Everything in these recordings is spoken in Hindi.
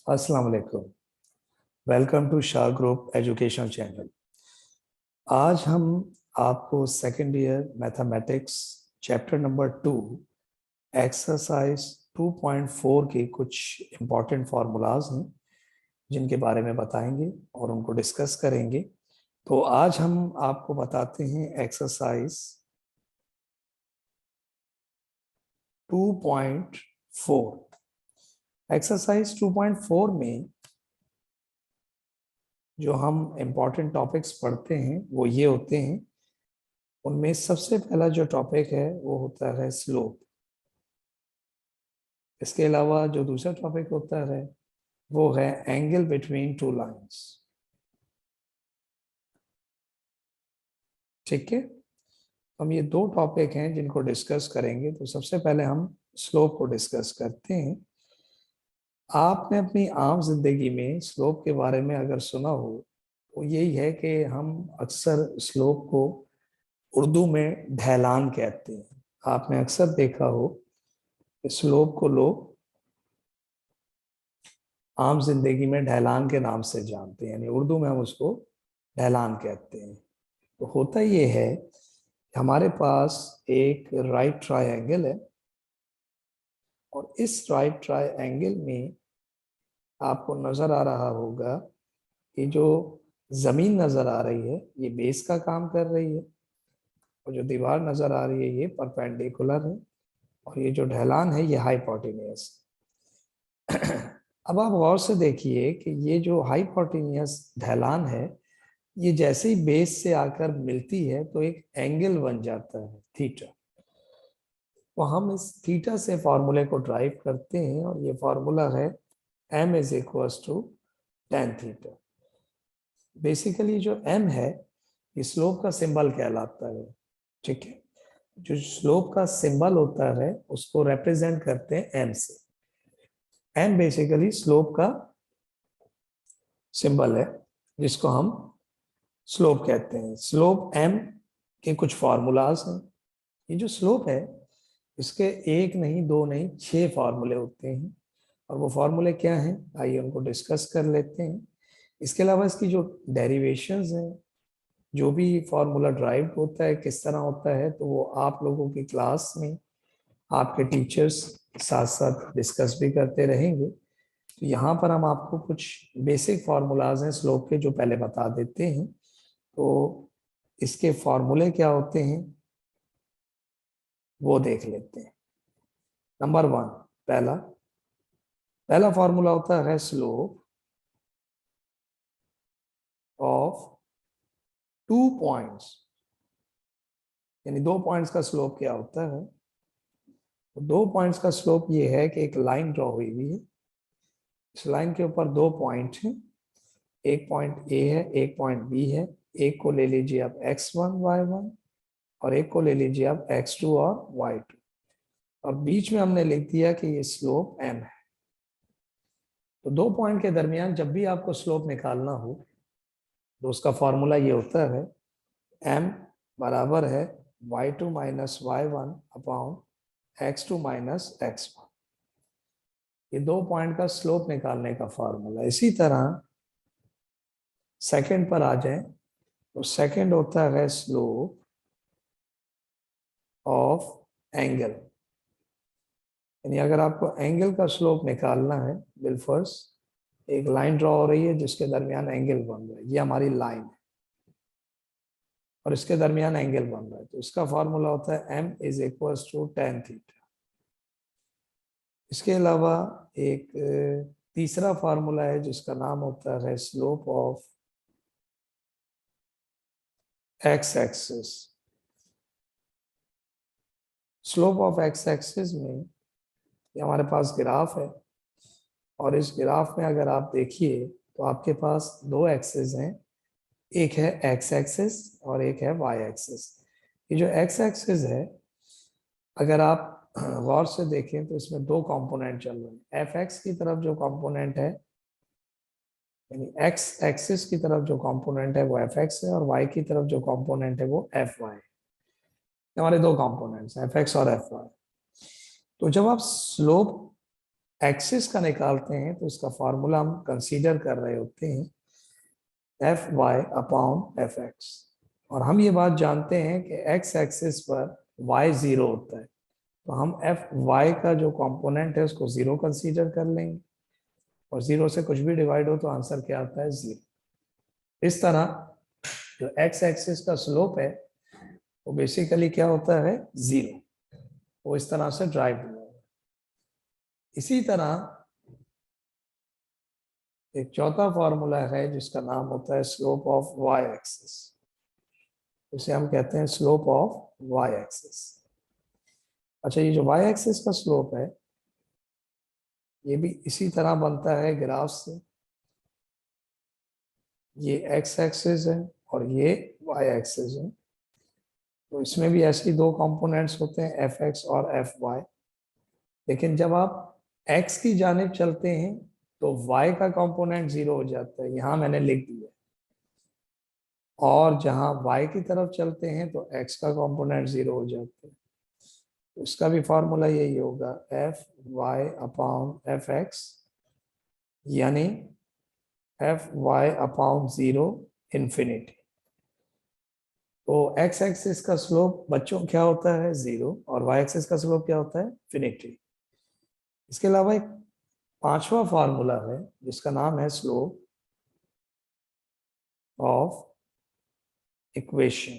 अस्सलाम वालेकुम। Welcome to Shah group education channel. आज हम आपको second year mathematics chapter number 2 exercise 2.4 के कुछ इम्पॉर्टेंट फार्मूलाज हैं जिनके बारे में बताएंगे और उनको डिस्कस करेंगे। तो आज हम आपको बताते हैं एक्सरसाइज 2.4। एक्सरसाइज 2.4 में जो हम इम्पॉर्टेंट टॉपिक्स पढ़ते हैं वो ये होते हैं। उनमें सबसे पहला जो टॉपिक है वो होता है स्लोप। इसके अलावा जो दूसरा टॉपिक होता है वो है एंगल बिटवीन टू लाइंस। ठीक है, हम ये दो टॉपिक हैं जिनको डिस्कस करेंगे। तो सबसे पहले हम स्लोप को डिस्कस करते हैं। आपने अपनी आम जिंदगी में स्लोप के बारे में अगर सुना हो तो यही है कि हम अक्सर स्लोप को उर्दू में ढलान कहते हैं। आपने अक्सर देखा हो कि स्लोप को लोग आम जिंदगी में ढलान के नाम से जानते हैं, यानी उर्दू में हम उसको ढलान कहते हैं। तो होता ये है, हमारे पास एक राइट ट्रायंगल है और इस राइट ट्रायंगल में आपको नजर आ रहा होगा कि जो जमीन नजर आ रही है ये बेस का काम कर रही है और जो दीवार नजर आ रही है ये परपेंडिकुलर है और ये जो ढलान है ये हाइपोटेन्यूस। अब आप गौर से देखिए कि ये जो हाइपोटेन्यूस ढलान है ये जैसे ही बेस से आकर मिलती है तो एक एंगल बन जाता है थीटा। तो हम इस थीटा से फॉर्मूले को ड्राइव करते हैं और ये फॉर्मूला है m is equals to tan theta. Basically जो m है ये स्लोप का सिंबल कहलाता है। ठीक है, जो स्लोप का सिंबल होता है उसको रिप्रेजेंट करते हैं m से। m बेसिकली स्लोप का सिंबल है जिसको हम स्लोप कहते हैं। स्लोप m के कुछ फार्मूलाज हैं। ये जो स्लोप है इसके एक नहीं दो नहीं 6 फार्मूले होते हैं और वो फार्मूले क्या हैं आइए उनको डिस्कस कर लेते हैं। इसके अलावा इसकी जो डेरिवेशंस हैं, जो भी फार्मूला ड्राइव होता है किस तरह होता है, तो वो आप लोगों की क्लास में आपके टीचर्स साथ साथ डिस्कस भी करते रहेंगे। तो यहाँ पर हम आपको कुछ बेसिक फार्मूलाज हैं स्लोप के जो पहले बता देते हैं। तो इसके फार्मूले क्या होते हैं वो देख लेते हैं। नंबर 1, पहला पहला फार्मूला होता है स्लोप ऑफ 2 पॉइंट्स, यानी 2 पॉइंट्स का स्लोप क्या होता है। तो 2 पॉइंट्स का स्लोप ये है कि एक लाइन ड्रॉ हुई हुई है, इस लाइन के ऊपर 2 पॉइंट हैं, एक पॉइंट ए है एक पॉइंट बी है। एक को ले लीजिए आप x1 y1 और एक को ले लीजिए आप x2 और y2 और बीच में हमने लिख दिया कि ये स्लोप m है। तो 2 पॉइंट के दरमियान जब भी आपको स्लोप निकालना हो तो उसका फॉर्मूला ये होता है m बराबर है y2 minus y1 upon x2 minus x1। ये 2 पॉइंट का स्लोप निकालने का फॉर्मूला। इसी तरह सेकंड पर आ जाए तो सेकंड होता है स्लोप ऑफ एंगल, यानी अगर आपको एंगल का स्लोप निकालना है बिलफर्स एक लाइन ड्रॉ हो रही है जिसके दरमियान एंगल बन रहा है, ये हमारी लाइन है और इसके दरमियान एंगल बन रहा है। तो इसका फॉर्मूला होता है m is equals to tan theta. इसके अलावा एक तीसरा फार्मूला है जिसका नाम होता है slope of x axis. Slope of x axis में ये हमारे पास ग्राफ है और इस ग्राफ में अगर आप देखिए तो आपके पास दो एक्सिस हैं, एक है एक्स एक्सिस और एक है वाई एक्सिस। ये जो एक्स एक्सिस है अगर आप गौर से देखें तो इसमें दो कंपोनेंट चल रहे हैं। एफ एक्स की तरफ जो कंपोनेंट है, यानी एक्स एक्सिस की तरफ जो कंपोनेंट है वो एफ एक्स है और वाई की तरफ जो कंपोनेंट है वो एफ वाई। हमारे दो कंपोनेंट्स एफ एक्स और एफ वाई। तो जब आप स्लोप एक्सिस का निकालते हैं तो इसका फॉर्मूला हम कंसीडर कर रहे होते हैं F Y upon F x, और हम ये बात जानते हैं कि एक्स एक्सिस पर वाई जीरो होता है, तो हम एफ वाई का जो कंपोनेंट है उसको जीरो कंसीडर कर लेंगे, और जीरो से कुछ भी डिवाइड हो तो आंसर क्या आता है, जीरो। इस तरह जो एक्स एक्सिस का स्लोप है वो बेसिकली क्या होता है, जीरो। वो इस तरह से ड्राइव हुआ है। इसी तरह एक चौथा फॉर्मूला है जिसका नाम होता है स्लोप ऑफ वाई एक्सिस, इसे हम कहते हैं स्लोप ऑफ वाई एक्सिस। अच्छा, ये जो वाई एक्सिस का स्लोप है ये भी इसी तरह बनता है ग्राफ से। ये एक्स एक्सिस है और ये वाई एक्सिस है, तो इसमें भी ऐसे दो कंपोनेंट्स होते हैं एफ एक्स और एफ वाई। लेकिन जब आप एक्स की जानिब चलते हैं तो वाई का कंपोनेंट जीरो हो जाता है, यहाँ मैंने लिख दिया। और जहां वाई की तरफ चलते हैं तो एक्स का कंपोनेंट जीरो हो जाता है। तो इसका भी फॉर्मूला यही होगा F Y upon F X, यानी F Y upon zero infinity. तो एक्स एक्सिस का स्लोप बच्चों क्या होता है, जीरो, और वाई एक्सिस का स्लोप क्या होता है, इन्फिनिटी। इसके अलावा एक पांचवा फॉर्मूला है जिसका नाम है स्लोप ऑफ इक्वेशन।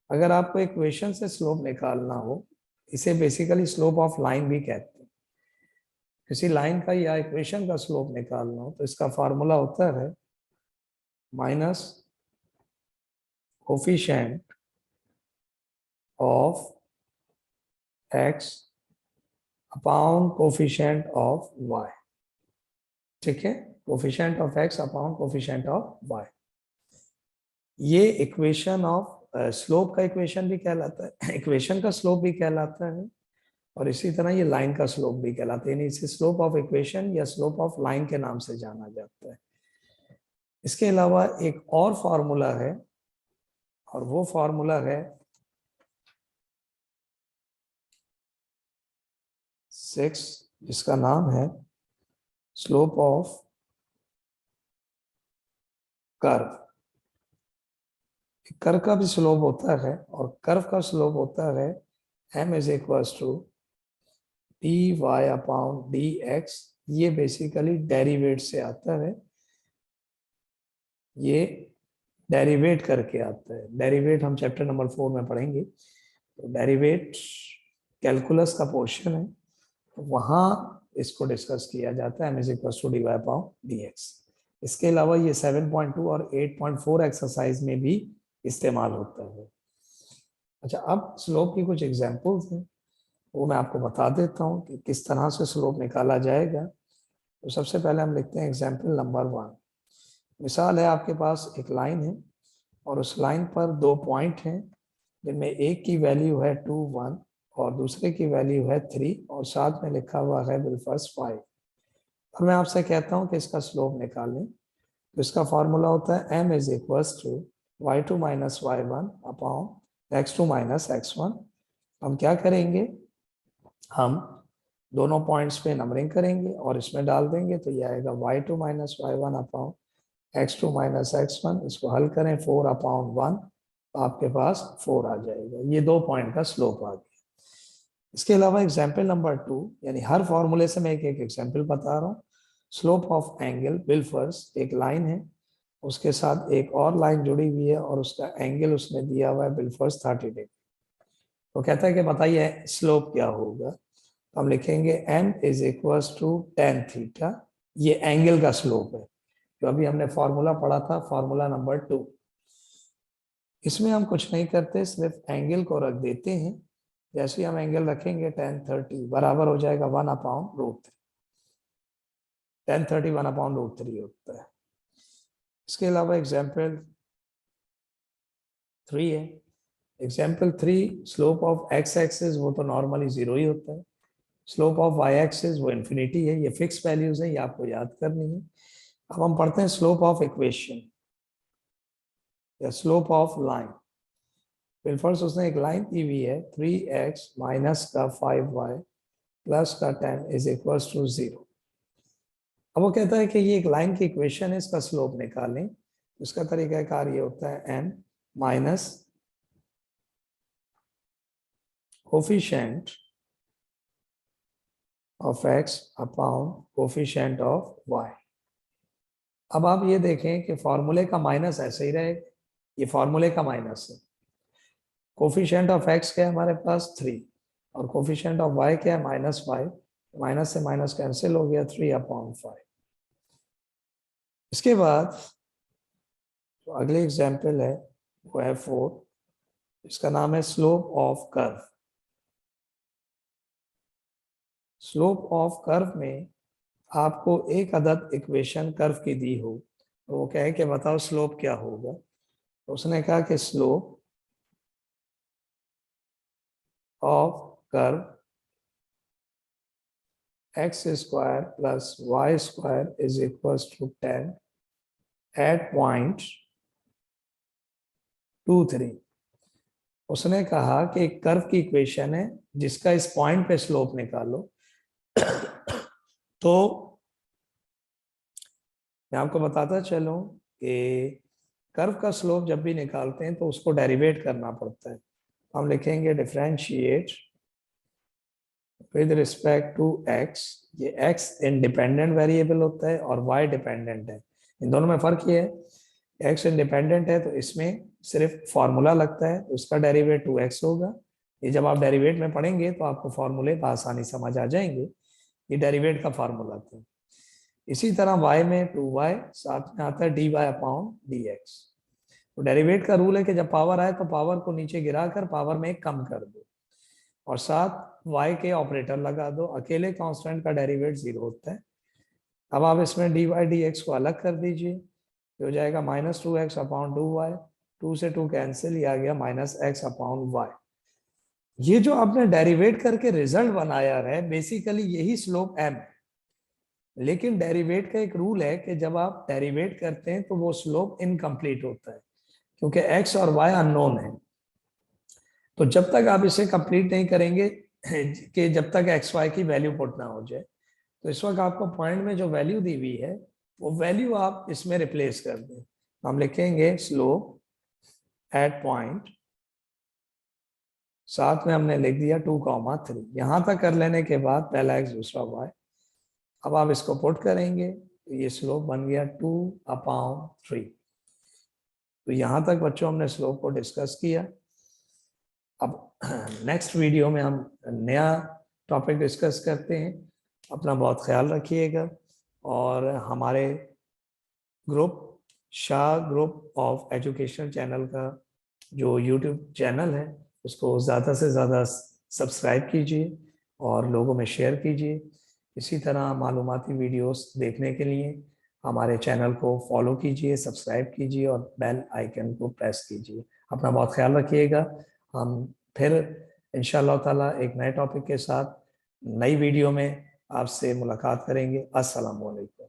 अगर आपको इक्वेशन से स्लोप निकालना हो, इसे बेसिकली स्लोप ऑफ लाइन भी कहते हैं। किसी लाइन का या इक्वेशन का स्लोप निकालना हो तो इसका फार्मूला होता है minus coefficient of x upon coefficient of y. ठीक है, coefficient of x upon coefficient of y. ये इक्वेशन ऑफ स्लोप का इक्वेशन भी कहलाता है, इक्वेशन का स्लोप भी कहलाता है, और इसी तरह ये लाइन का स्लोप भी कहलाता है, यानी इसे स्लोप ऑफ इक्वेशन या स्लोप ऑफ लाइन के नाम से जाना जाता है। इसके अलावा एक और फॉर्मूला है, और वो फॉर्मूला है 6, जिसका नाम है स्लोप ऑफ कर्व। कर्व का भी स्लोप होता है, और कर्व का स्लोप होता है m is equal to d y upon d x. ये बेसिकली डेरिवेट से आता है, ये डेरिवेट करके आता है। डेरिवेट हम चैप्टर नंबर 4 में पढ़ेंगे। तो डेरिवेट कैलकुलस का पोर्शन है, तो वहाँ इसको डिस्कस किया जाता है, m is equal to d y upon d x. इसके अलावा ये 7.2 और 8.4 एक्सरसाइज में भी इस्तेमाल होता है। अच्छा, अब स्लोप की कुछ एग्जांपल्स हैं, वो मैं आपको बता देता हूँ कि किस तरह से स्लोप निकाला जाएगा। तो सबसे पहले हम लिखते हैं एग्जांपल नंबर 1। मिसाल है, आपके पास एक लाइन है और उस लाइन पर दो पॉइंट हैं, जिनमें एक की वैल्यू है 2, 1 और दूसरे की वैल्यू है 3, और साथ में लिखा हुआ है बिलफर्स 5। और मैं आपसे कहता हूँ कि इसका स्लोप निकालें, तो इसका फॉर्मूला होता है m is equals to y2 minus y1 upon x2 minus x1। हम क्या करेंगे, हम दोनों पॉइंट्स पे नंबरिंग करेंगे और इसमें डाल देंगे, तो ये आएगा y2 minus y1 upon x2 minus x1। इसको हल करें 4 अपॉन 1, तो आपके पास 4 आ जाएगा। ये दो पॉइंट का स्लोप आ गया। इसके अलावा एग्जाम्पल नंबर 2, यानी हर फॉर्मूले से मैं एक एक एग्जाम्पल बता रहा हूँ। स्लोप ऑफ एंगल बिलफर्स, एक लाइन है, उसके साथ एक और लाइन जुड़ी हुई है और उसका एंगल उसने दिया हुआ है बिलफर्स 30 डिग्री। तो कहता है कि बताइए स्लोप क्या होगा। तो हम लिखेंगे m is equal to tan theta. ये एंगल का स्लोप है, जो अभी हमने फॉर्मूला पढ़ा था, फॉर्मूला नंबर 2। इसमें हम कुछ नहीं करते, सिर्फ एंगल को रख देते हैं। जैसे ही हम एंगल रखेंगे tan 30 बराबर हो जाएगा 1 upon root 3। tan 30 1 upon root 3 होता है। इसके अलावा एग्जाम्पल 3 है। Example 3, slope of x axis वो तो नॉर्मली जीरो ही होता है। स्लोप ऑफ वाई एक्सिस वो इन्फिनिटी है। ये फिक्स वैल्यूज है, ये आपको याद करनी है। अब हम पढ़ते हैं स्लोप ऑफ इक्वेशन या स्लोप ऑफ लाइन। फिर फर्स्ट उसने एक लाइन दी हुई है 3x माइनस का 5y प्लस का 10 इज इक्वल्स टू 0। अब वो कहता है कि ये एक लाइन की इक्वेशन है, इसका स्लोप निकालें। उसका तरीकाकार ये होता है n minus coefficient of x upon coefficient of y। अब आप ये देखें कि फॉर्मूले का माइनस ऐसे ही रहेगा, ये फॉर्मूले का माइनस है। कोफिशिएंट ऑफ x क्या है हमारे पास 3 और कोफिशिएंट ऑफ y क्या है -5। माइनस से माइनस कैंसिल हो गया 3/5। इसके बाद तो अगली एग्जाम्पल है वो है 4। इसका नाम है slope of curve. Slope of curve में आपको एक अदद इक्वेशन कर्व की दी हो तो वो कहे कि बताओ स्लोप क्या होगा। तो उसने कहा कि slope of curve x square plus y square is equals to 10 at point 2, 3। उसने कहा कि एक कर्व की इक्वेशन है जिसका इस पॉइंट पे स्लोप निकालो। तो मैं आपको बताता चलूं कि कर्व का स्लोप जब भी निकालते हैं तो उसको डेरिवेट करना पड़ता है। हम लिखेंगे differentiate with respect to x। ये x इंडिपेंडेंट वेरिएबल होता है और y डिपेंडेंट है। इन दोनों में फर्क ये है, x इंडिपेंडेंट है तो इसमें सिर्फ फॉर्मूला लगता है, उसका डेरिवेट 2x होगा। ये जब आप डेरिवेट में पढ़ेंगे तो आपको फॉर्मूले आसानी समझ आ जाएंगे, ये डेरिवेट का फॉर्मूला था। इसी तरह y में 2y साथ में आता है dy अपॉन dx। तो डेरिवेट का रूल है कि जब पावर आए तो पावर को नीचे गिराकर पावर में एक कम कर दो और साथ y के ऑपरेटर लगा दो। अकेले कांस्टेंट का डेरिवेट 0 होता है। अब आप इसमें dy dx को अलग कर दीजिए, तो हो जाएगा -2x अपॉन 2y। 2 से 2 कैंसिल, ये आ गया -x अपॉन y। ये जो आपने डेरिवेट करके रिजल्ट बनाया है बेसिकली यही स्लोप m है। लेकिन डेरिवेट का एक रूल है कि जब आप डेरिवेट करते हैं तो वो स्लोप इनकम्प्लीट होता है क्योंकि x और y अननोन है। तो जब तक आप इसे कंप्लीट नहीं करेंगे कि जब तक एक्स वाई की वैल्यू पुट ना हो जाए, तो इस वक्त आपको पॉइंट में जो वैल्यू दी हुई है वो वैल्यू आप इसमें रिप्लेस कर दें। हम लिखेंगे स्लोप एट पॉइंट, साथ में हमने लिख दिया 2,3। यहां तक कर लेने के बाद पहला एक्स दूसरा वाई। अब आप इसको पुट करेंगे तो ये स्लोप बन गया 2/3। तो यहां तक बच्चों हमने स्लोप को डिस्कस किया। अब नेक्स्ट वीडियो में हम नया टॉपिक डिस्कस करते हैं। अपना बहुत ख्याल रखिएगा और हमारे group Shah group of education channel का जो यूट्यूब चैनल है उसको ज़्यादा से ज़्यादा सब्सक्राइब कीजिए और लोगों में शेयर कीजिए। इसी तरह मालूमाती वीडियोस देखने के लिए हमारे चैनल को फॉलो कीजिए, सब्सक्राइब कीजिए और बेल आइकन को प्रेस कीजिए। अपना बहुत ख्याल रखिएगा। हम फिर इंशाअल्लाह ताला एक नए टॉपिक के साथ नई वीडियो में आपसे मुलाकात करेंगे। अस्सलाम वालेकुम।